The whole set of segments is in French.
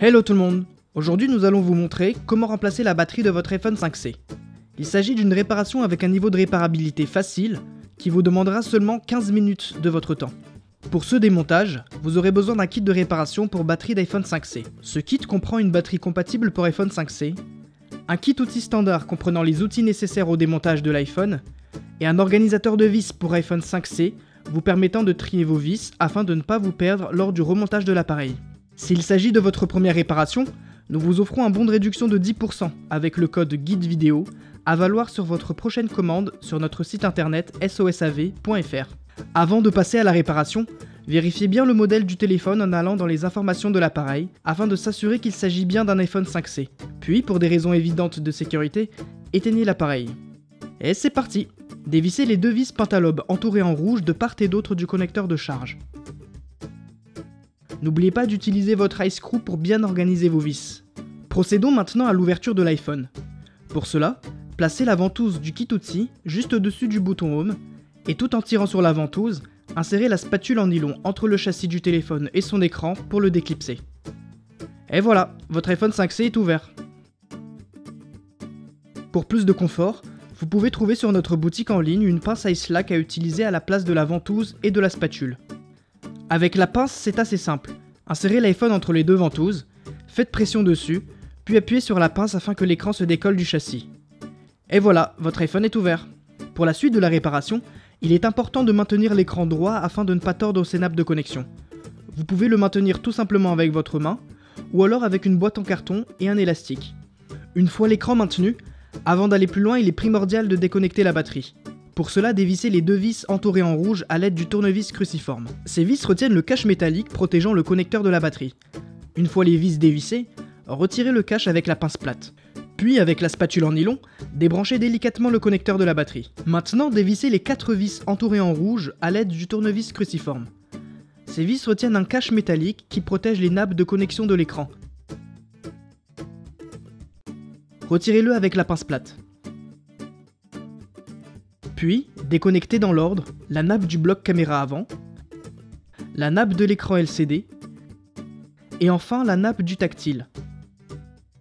Hello tout le monde. Aujourd'hui nous allons vous montrer comment remplacer la batterie de votre iPhone 5C. Il s'agit d'une réparation avec un niveau de réparabilité facile qui vous demandera seulement 15 minutes de votre temps. Pour ce démontage, vous aurez besoin d'un kit de réparation pour batterie d'iPhone 5C. Ce kit comprend une batterie compatible pour iPhone 5C, un kit outil standard comprenant les outils nécessaires au démontage de l'iPhone, et un organisateur de vis pour iPhone 5C vous permettant de trier vos vis afin de ne pas vous perdre lors du remontage de l'appareil. S'il s'agit de votre première réparation, nous vous offrons un bon de réduction de 10% avec le code guide vidéo à valoir sur votre prochaine commande sur notre site internet sosav.fr. Avant de passer à la réparation, vérifiez bien le modèle du téléphone en allant dans les informations de l'appareil afin de s'assurer qu'il s'agit bien d'un iPhone 5C. Puis, pour des raisons évidentes de sécurité, éteignez l'appareil. Et c'est parti! Dévissez les deux vis pentalobes entourées en rouge de part et d'autre du connecteur de charge. N'oubliez pas d'utiliser votre ice screw pour bien organiser vos vis. Procédons maintenant à l'ouverture de l'iPhone. Pour cela, placez la ventouse du kit outil juste au-dessus du bouton Home et tout en tirant sur la ventouse, insérez la spatule en nylon entre le châssis du téléphone et son écran pour le déclipser. Et voilà, votre iPhone 5C est ouvert. Pour plus de confort, vous pouvez trouver sur notre boutique en ligne une pince à ice-lac à utiliser à la place de la ventouse et de la spatule. Avec la pince, c'est assez simple. Insérez l'iPhone entre les deux ventouses, faites pression dessus, puis appuyez sur la pince afin que l'écran se décolle du châssis. Et voilà, votre iPhone est ouvert. Pour la suite de la réparation, il est important de maintenir l'écran droit afin de ne pas tordre ses nappes de connexion. Vous pouvez le maintenir tout simplement avec votre main, ou alors avec une boîte en carton et un élastique. Une fois l'écran maintenu, avant d'aller plus loin, il est primordial de déconnecter la batterie. Pour cela, dévissez les deux vis entourées en rouge à l'aide du tournevis cruciforme. Ces vis retiennent le cache métallique protégeant le connecteur de la batterie. Une fois les vis dévissées, retirez le cache avec la pince plate. Puis, avec la spatule en nylon, débranchez délicatement le connecteur de la batterie. Maintenant, dévissez les 4 vis entourées en rouge à l'aide du tournevis cruciforme. Ces vis retiennent un cache métallique qui protège les nappes de connexion de l'écran. Retirez-le avec la pince plate. Puis, déconnectez dans l'ordre la nappe du bloc caméra avant, la nappe de l'écran LCD, et enfin la nappe du tactile.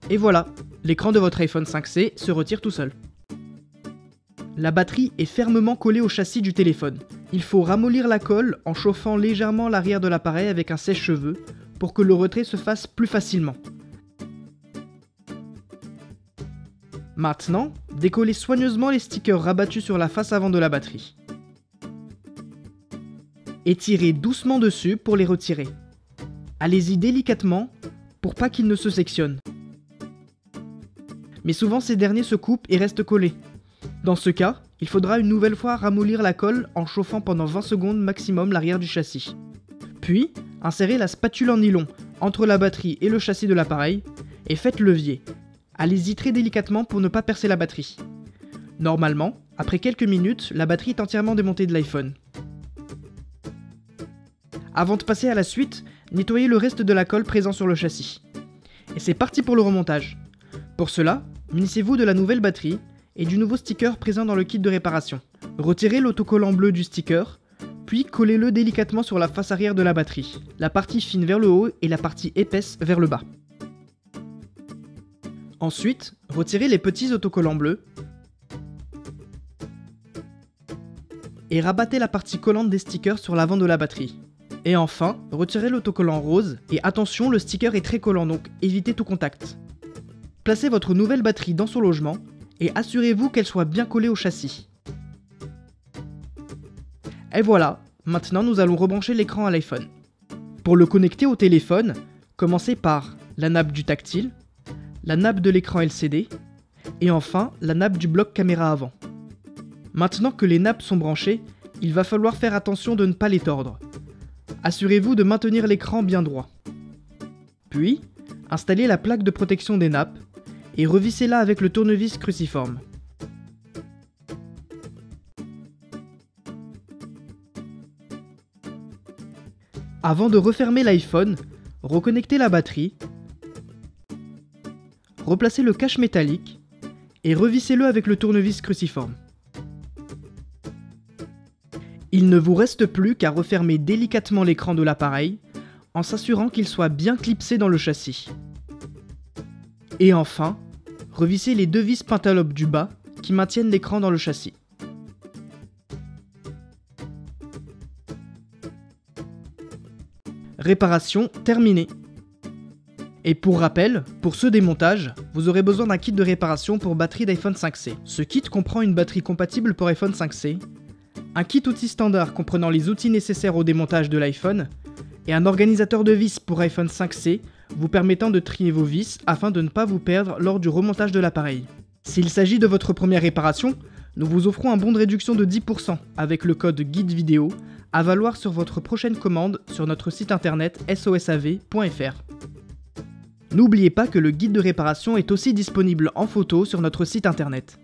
Et voilà, l'écran de votre iPhone 5C se retire tout seul. La batterie est fermement collée au châssis du téléphone. Il faut ramollir la colle en chauffant légèrement l'arrière de l'appareil avec un sèche-cheveux pour que le retrait se fasse plus facilement. Maintenant, décollez soigneusement les stickers rabattus sur la face avant de la batterie. Et tirez doucement dessus pour les retirer. Allez-y délicatement pour pas qu'ils ne se sectionnent. Mais souvent ces derniers se coupent et restent collés. Dans ce cas, il faudra une nouvelle fois ramollir la colle en chauffant pendant 20 secondes maximum l'arrière du châssis. Puis, insérez la spatule en nylon entre la batterie et le châssis de l'appareil et faites levier. Allez-y très délicatement pour ne pas percer la batterie. Normalement, après quelques minutes, la batterie est entièrement démontée de l'iPhone. Avant de passer à la suite, nettoyez le reste de la colle présent sur le châssis. Et c'est parti pour le remontage. Pour cela, munissez-vous de la nouvelle batterie et du nouveau sticker présent dans le kit de réparation. Retirez l'autocollant bleu du sticker, puis collez-le délicatement sur la face arrière de la batterie, la partie fine vers le haut et la partie épaisse vers le bas. Ensuite, retirez les petits autocollants bleus et rabattez la partie collante des stickers sur l'avant de la batterie. Et enfin, retirez l'autocollant rose et attention, le sticker est très collant donc évitez tout contact. Placez votre nouvelle batterie dans son logement et assurez-vous qu'elle soit bien collée au châssis. Et voilà, maintenant nous allons rebrancher l'écran à l'iPhone. Pour le connecter au téléphone, commencez par la nappe du tactile, la nappe de l'écran LCD, et enfin la nappe du bloc caméra avant. Maintenant que les nappes sont branchées, il va falloir faire attention de ne pas les tordre. Assurez-vous de maintenir l'écran bien droit. Puis, installez la plaque de protection des nappes, et revissez-la avec le tournevis cruciforme. Avant de refermer l'iPhone, reconnectez la batterie, replacez le cache métallique et revissez-le avec le tournevis cruciforme. Il ne vous reste plus qu'à refermer délicatement l'écran de l'appareil en s'assurant qu'il soit bien clipsé dans le châssis. Et enfin, revissez les 2 vis Pentalobe du bas qui maintiennent l'écran dans le châssis. Réparation terminée. Et pour rappel, pour ce démontage, vous aurez besoin d'un kit de réparation pour batterie d'iPhone 5C. Ce kit comprend une batterie compatible pour iPhone 5C, un kit outil standard comprenant les outils nécessaires au démontage de l'iPhone, et un organisateur de vis pour iPhone 5C vous permettant de trier vos vis afin de ne pas vous perdre lors du remontage de l'appareil. S'il s'agit de votre première réparation, nous vous offrons un bon de réduction de 10% avec le code GUIDEVIDEO à valoir sur votre prochaine commande sur notre site internet sosav.fr. N'oubliez pas que le guide de réparation est aussi disponible en photo sur notre site internet.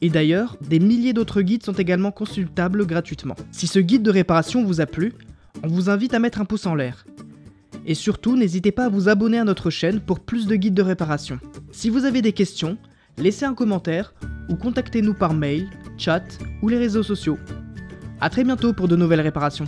Et d'ailleurs, des milliers d'autres guides sont également consultables gratuitement. Si ce guide de réparation vous a plu, on vous invite à mettre un pouce en l'air. Et surtout, n'hésitez pas à vous abonner à notre chaîne pour plus de guides de réparation. Si vous avez des questions, laissez un commentaire ou contactez-nous par mail, chat ou les réseaux sociaux. A très bientôt pour de nouvelles réparations.